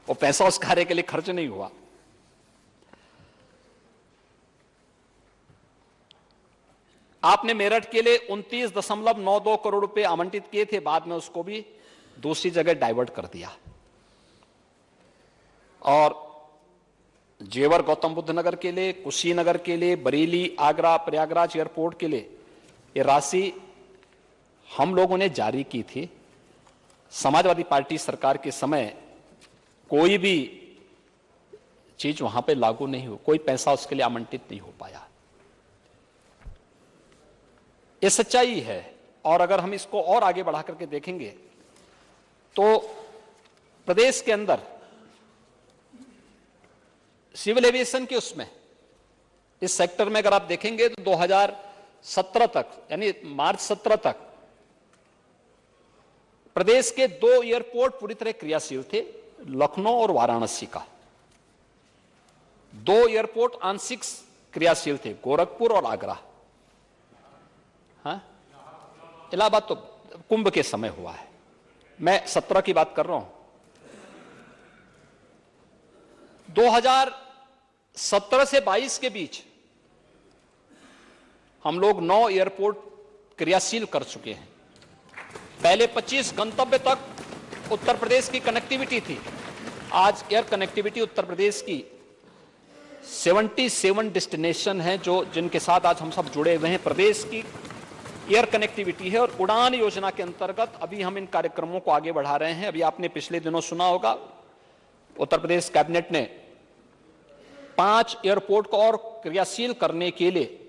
वो पैसा उस कार्य के लिए खर्च नहीं हुआ। आपने मेरठ के लिए 29.92 करोड़ रुपए आवंटित किए थे, बाद में उसको भी दूसरी जगह डाइवर्ट कर दिया। और जेवर गौतम बुद्ध नगर के लिए, कुशीनगर के लिए, बरेली, आगरा, प्रयागराज एयरपोर्ट के लिए ये राशि हम लोगों ने जारी की थी। समाजवादी पार्टी सरकार के समय कोई भी चीज वहां पे लागू नहीं हुई, कोई पैसा उसके लिए आवंटित नहीं हो पाया। ये सच्चाई है। और अगर हम इसको और आगे बढ़ा करके देखेंगे तो प्रदेश के अंदर सिविल एविएशन के उसमें इस सेक्टर में अगर आप देखेंगे तो 2017 तक, यानी मार्च 17 तक प्रदेश के 2 एयरपोर्ट पूरी तरह क्रियाशील थे, लखनऊ और वाराणसी का। 2 एयरपोर्ट आंशिक क्रियाशील थे, गोरखपुर और आगरा। हाँ, इलाहाबाद तो कुंभ के समय हुआ है, मैं 17 की बात कर रहा हूं। 2017 से 22 के बीच हम लोग 9 एयरपोर्ट क्रियाशील कर चुके हैं। पहले 25 गंतव्य तक उत्तर प्रदेश की कनेक्टिविटी थी। आज एयर कनेक्टिविटी उत्तर प्रदेश की 77 डेस्टिनेशन है जो जिनके साथ आज हम सब जुड़े हुए हैं। प्रदेश की एयर कनेक्टिविटी है। और उड़ान योजना के अंतर्गत अभी हम इन कार्यक्रमों को आगे बढ़ा रहे हैं। अभी आपने पिछले दिनों सुना होगा, उत्तर प्रदेश कैबिनेट ने 5 एयरपोर्ट को और क्रियाशील करने के लिए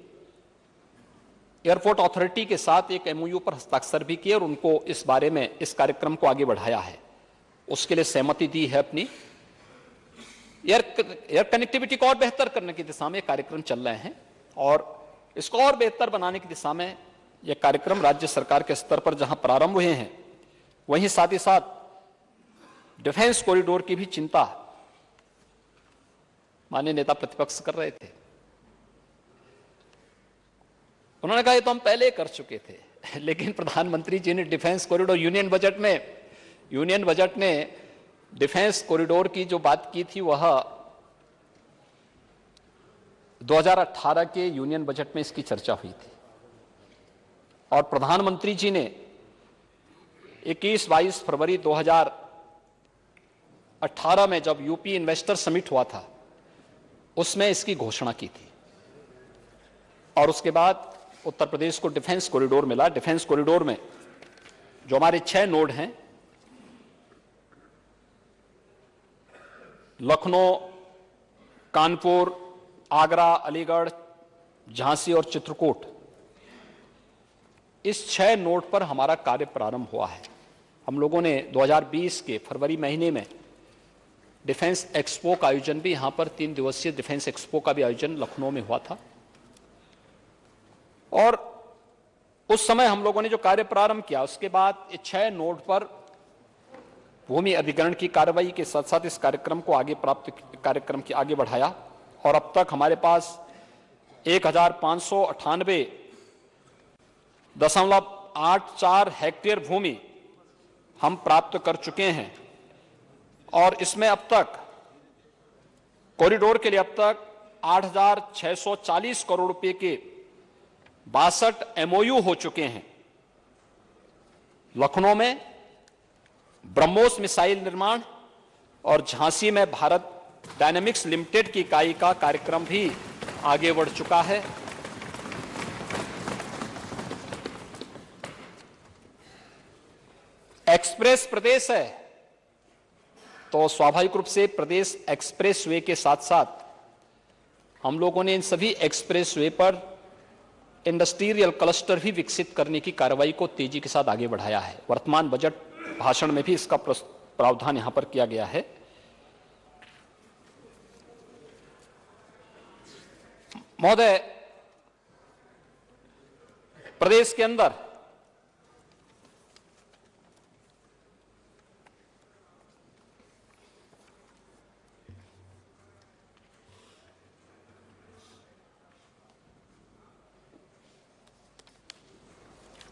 एयरपोर्ट अथॉरिटी के साथ एक एमओयू पर हस्ताक्षर भी किए और उनको इस बारे में इस कार्यक्रम को आगे बढ़ाया है, उसके लिए सहमति दी है अपनी। एयर कनेक्टिविटी को और बेहतर करने की दिशा में कार्यक्रम चल रहे हैं और इसको और बेहतर बनाने की दिशा में यह कार्यक्रम राज्य सरकार के स्तर पर जहां प्रारंभ हुए हैं, वहीं साथ ही साथ डिफेंस कॉरिडोर की भी चिंता माननीय नेता प्रतिपक्ष कर रहे थे। उन्होंने कहा ये तो हम पहले कर चुके थे, लेकिन प्रधानमंत्री जी ने डिफेंस कॉरिडोर यूनियन बजट में डिफेंस कॉरिडोर की जो बात की थी वह 2018 के यूनियन बजट में इसकी चर्चा हुई थी। और प्रधानमंत्री जी ने 21-22 फरवरी 2018 में जब यूपी इन्वेस्टर समिट हुआ था उसमें इसकी घोषणा की थी। और उसके बाद उत्तर प्रदेश को डिफेंस कॉरिडोर मिला। डिफेंस कॉरिडोर में जो हमारे 6 नोड हैं, लखनऊ, कानपुर, आगरा, अलीगढ़, झांसी और चित्रकूट, इस 6 नोड पर हमारा कार्य प्रारंभ हुआ है। हम लोगों ने 2020 के फरवरी महीने में डिफेंस एक्सपो का आयोजन भी, यहां पर 3 दिवसीय डिफेंस एक्सपो का भी आयोजन लखनऊ में हुआ था। और उस समय हम लोगों ने जो कार्य प्रारंभ किया, उसके बाद 6 नोड पर भूमि अधिग्रहण की कार्रवाई के साथ साथ इस कार्यक्रम को कार्यक्रम की आगे बढ़ाया। और अब तक हमारे पास 1598.84 हेक्टेयर भूमि हम प्राप्त कर चुके हैं। और इसमें अब तक कॉरिडोर के लिए अब तक 8,640 करोड़ रुपए के 62 एमओयू हो चुके हैं। लखनऊ में ब्रह्मोस मिसाइल निर्माण और झांसी में भारत डायनेमिक्स लिमिटेड की इकाई का कार्यक्रम भी आगे बढ़ चुका है। एक्सप्रेस प्रदेश है तो स्वाभाविक रूप से प्रदेश एक्सप्रेस वे के साथ साथ हम लोगों ने इन सभी एक्सप्रेस वे पर इंडस्ट्रियल क्लस्टर भी विकसित करने की कार्रवाई को तेजी के साथ आगे बढ़ाया है। वर्तमान बजट भाषण में भी इसका प्रावधान यहां पर किया गया है। महोदय, प्रदेश के अंदर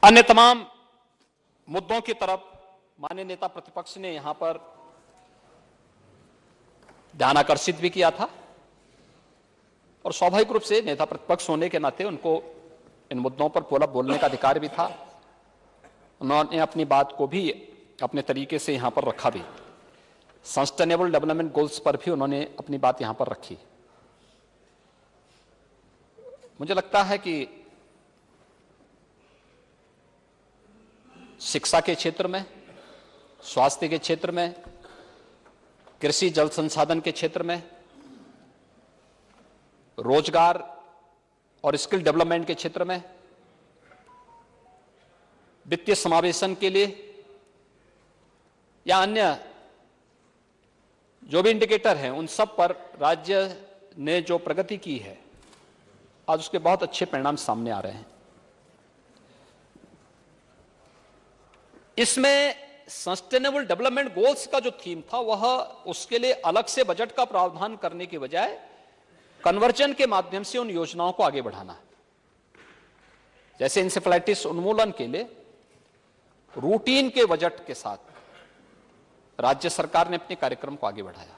अन्य तमाम मुद्दों की तरफ माननीय नेता प्रतिपक्ष ने यहां पर ध्यान आकर्षित भी किया था और स्वाभाविक रूप से नेता प्रतिपक्ष होने के नाते उनको इन मुद्दों पर बोलने का अधिकार भी था। उन्होंने अपनी बात को भी अपने तरीके से यहां पर रखा भी। सस्टेनेबल डेवलपमेंट गोल्स पर भी उन्होंने अपनी बात यहां पर रखी। मुझे लगता है कि शिक्षा के क्षेत्र में, स्वास्थ्य के क्षेत्र में, कृषि जल संसाधन के क्षेत्र में, रोजगार और स्किल डेवलपमेंट के क्षेत्र में, वित्तीय समावेशन के लिए या अन्य जो भी इंडिकेटर हैं, उन सब पर राज्य ने जो प्रगति की है, आज उसके बहुत अच्छे परिणाम सामने आ रहे हैं। इसमें सस्टेनेबल डेवलपमेंट गोल्स का जो थीम था, वह उसके लिए अलग से बजट का प्रावधान करने के बजाय कन्वर्जन के माध्यम से उन योजनाओं को आगे बढ़ाना है। जैसे इंसेफेलाइटिस उन्मूलन के लिए रूटीन के बजट के साथ राज्य सरकार ने अपने कार्यक्रम को आगे बढ़ाया।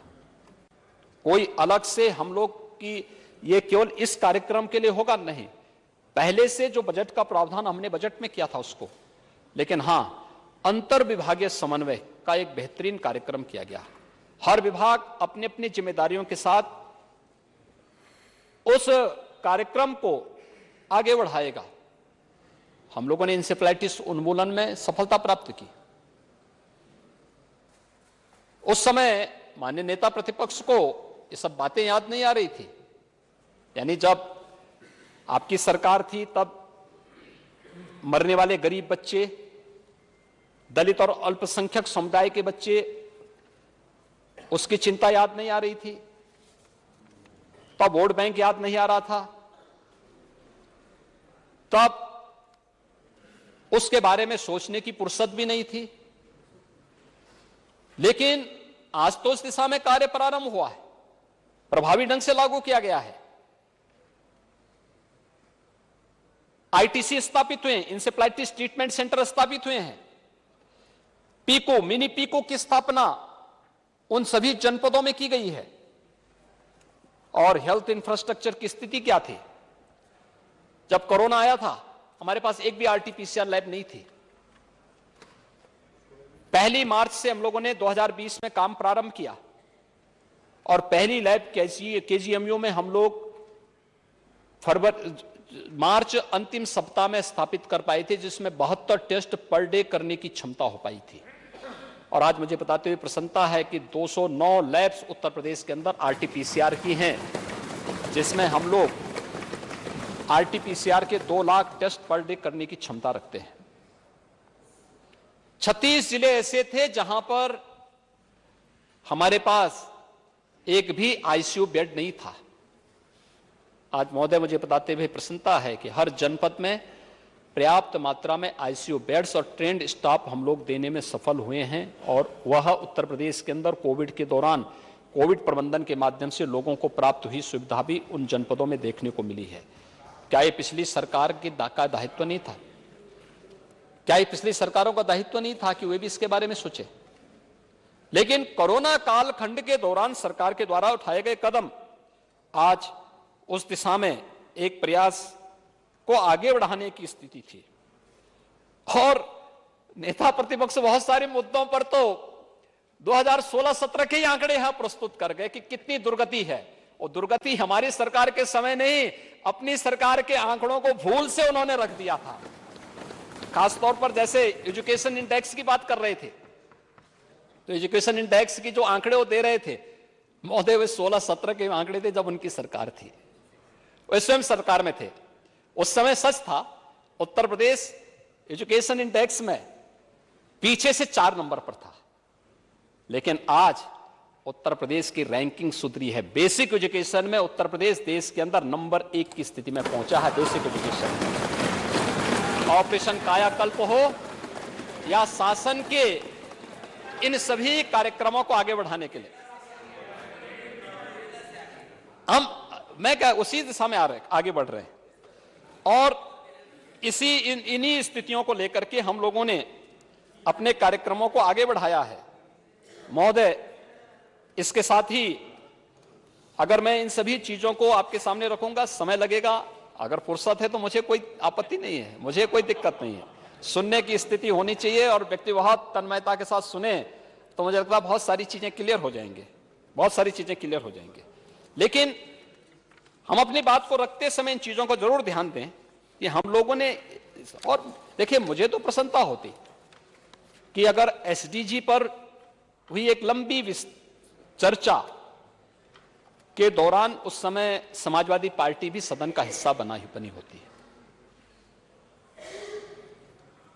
कोई अलग से हम लोग की ये केवल इस कार्यक्रम के लिए होगा नहीं, पहले से जो बजट का प्रावधान हमने बजट में किया था उसको, लेकिन हां, अंतर विभागीय समन्वय का एक बेहतरीन कार्यक्रम किया गया। हर विभाग अपनी अपनी जिम्मेदारियों के साथ उस कार्यक्रम को आगे बढ़ाएगा। हम लोगों ने इंसेफेलाइटिस उन्मूलन में सफलता प्राप्त की। उस समय माननीय नेता प्रतिपक्ष को ये सब बातें याद नहीं आ रही थी। यानी जब आपकी सरकार थी तब मरने वाले गरीब बच्चे, दलित और अल्पसंख्यक समुदाय के बच्चे, उसकी चिंता याद नहीं आ रही थी। तब वोट बैंक याद नहीं आ रहा था। तब उसके बारे में सोचने की फुर्सत भी नहीं थी। लेकिन आज तो इस दिशा में कार्य प्रारंभ हुआ है, प्रभावी ढंग से लागू किया गया है। आईटीसी स्थापित हुए, इंसेफेलाइटिस ट्रीटमेंट सेंटर स्थापित हुए हैं। पीको, मिनी पीको की स्थापना उन सभी जनपदों में की गई है। और हेल्थ इंफ्रास्ट्रक्चर की स्थिति क्या थी? जब कोरोना आया था, हमारे पास एक भी आरटीपीसीआर लैब नहीं थी। 1 मार्च से हम लोगों ने 2020 में काम प्रारंभ किया और पहली लैब केजीएमयू में हम लोग मार्च अंतिम सप्ताह में स्थापित कर पाए थे, जिसमें 72 टेस्ट पर डे करने की क्षमता हो पाई थी। और आज मुझे बताते हुए प्रसन्नता है कि 209 लैब्स उत्तर प्रदेश के अंदर आरटीपीसीआर की हैं, जिसमें हम लोग आरटीपीसीआर के 2 लाख टेस्ट पर डे करने की क्षमता रखते हैं। 36 जिले ऐसे थे जहां पर हमारे पास एक भी आईसीयू बेड नहीं था। आज महोदय मुझे बताते हुए प्रसन्नता है कि हर जनपद में पर्याप्त मात्रा में आईसीयू बेड्स और ट्रेंड स्टाफ हम लोग देने में सफल हुए हैं। और वह उत्तर प्रदेश के अंदर कोविड के दौरान कोविड प्रबंधन के माध्यम से लोगों को प्राप्त हुई सुविधा भी उन जनपदों में देखने को मिली है। क्या ये पिछली सरकार का दायित्व नहीं था? क्या ये पिछली सरकारों का दायित्व नहीं था कि वे भी इसके बारे में सोचे? लेकिन कोरोना कालखंड के दौरान सरकार के द्वारा उठाए गए कदम आज उस दिशा में एक प्रयास को आगे बढ़ाने की स्थिति थी। और नेता प्रतिपक्ष बहुत सारे मुद्दों पर तो 2016-17 के आंकड़े यहां प्रस्तुत कर गए कि कितनी दुर्गति है। और दुर्गति हमारी सरकार के समय नहीं, अपनी सरकार के आंकड़ों को भूल से उन्होंने रख दिया था। खासतौर पर जैसे एजुकेशन इंडेक्स की बात कर रहे थे, तो एजुकेशन इंडेक्स की जो आंकड़े वो दे रहे थे महोदय, वे 16-17 के आंकड़े थे जब उनकी सरकार थी, वे स्वयं सरकार में थे। उस समय सच था, उत्तर प्रदेश एजुकेशन इंडेक्स में पीछे से 4 नंबर पर था। लेकिन आज उत्तर प्रदेश की रैंकिंग सुधरी है। बेसिक एजुकेशन में उत्तर प्रदेश देश के अंदर नंबर 1 की स्थिति में पहुंचा है। बेसिक एजुकेशन में ऑपरेशन कायाकल्प हो या शासन के इन सभी कार्यक्रमों को आगे बढ़ाने के लिए मैं क्या उसी दिशा में आगे बढ़ रहे हैं। और इन्हीं स्थितियों को लेकर के हम लोगों ने अपने कार्यक्रमों को आगे बढ़ाया है। महोदय, इसके साथ ही अगर मैं इन सभी चीजों को आपके सामने रखूंगा, समय लगेगा। अगर फुर्सत है तो मुझे कोई आपत्ति नहीं है, मुझे कोई दिक्कत नहीं है। सुनने की स्थिति होनी चाहिए और व्यक्ति बहुत तन्मयता के साथ सुने तो मुझे लगता है बहुत सारी चीजें क्लियर हो जाएंगे, बहुत सारी चीजें क्लियर हो जाएंगे। लेकिन हम अपनी बात को रखते समय इन चीजों को जरूर ध्यान दें कि हम लोगों ने, और देखिए मुझे तो प्रसन्नता होती कि अगर एसडीजी पर हुई एक लंबी चर्चा के दौरान उस समय समाजवादी पार्टी भी सदन का हिस्सा बनी होती है,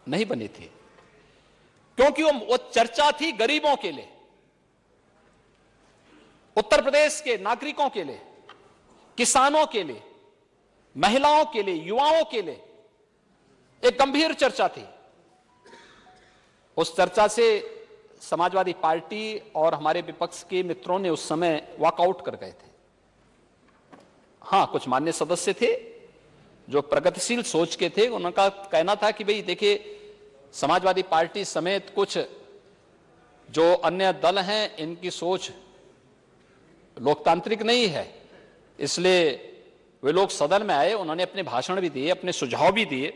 नहीं बनी थी, क्योंकि वो चर्चा थी गरीबों के लिए, उत्तर प्रदेश के नागरिकों के लिए, किसानों के लिए, महिलाओं के लिए, युवाओं के लिए एक गंभीर चर्चा थी। उस चर्चा से समाजवादी पार्टी और हमारे विपक्ष के मित्रों ने उस समय वॉकआउट कर गए थे। हां, कुछ मान्य सदस्य थे जो प्रगतिशील सोच के थे, उनका कहना था कि भाई देखिए, समाजवादी पार्टी समेत कुछ जो अन्य दल हैं इनकी सोच लोकतांत्रिक नहीं है, इसलिए वे लोग सदन में आए, उन्होंने अपने भाषण भी दिए, अपने सुझाव भी दिए,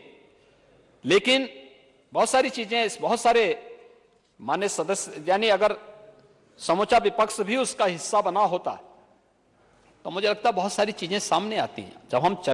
लेकिन बहुत सारी चीजें, बहुत सारे मान्य सदस्य, यानी अगर समूचा विपक्ष भी उसका हिस्सा बना होता तो मुझे लगता है बहुत सारी चीजें सामने आती हैं। जब हम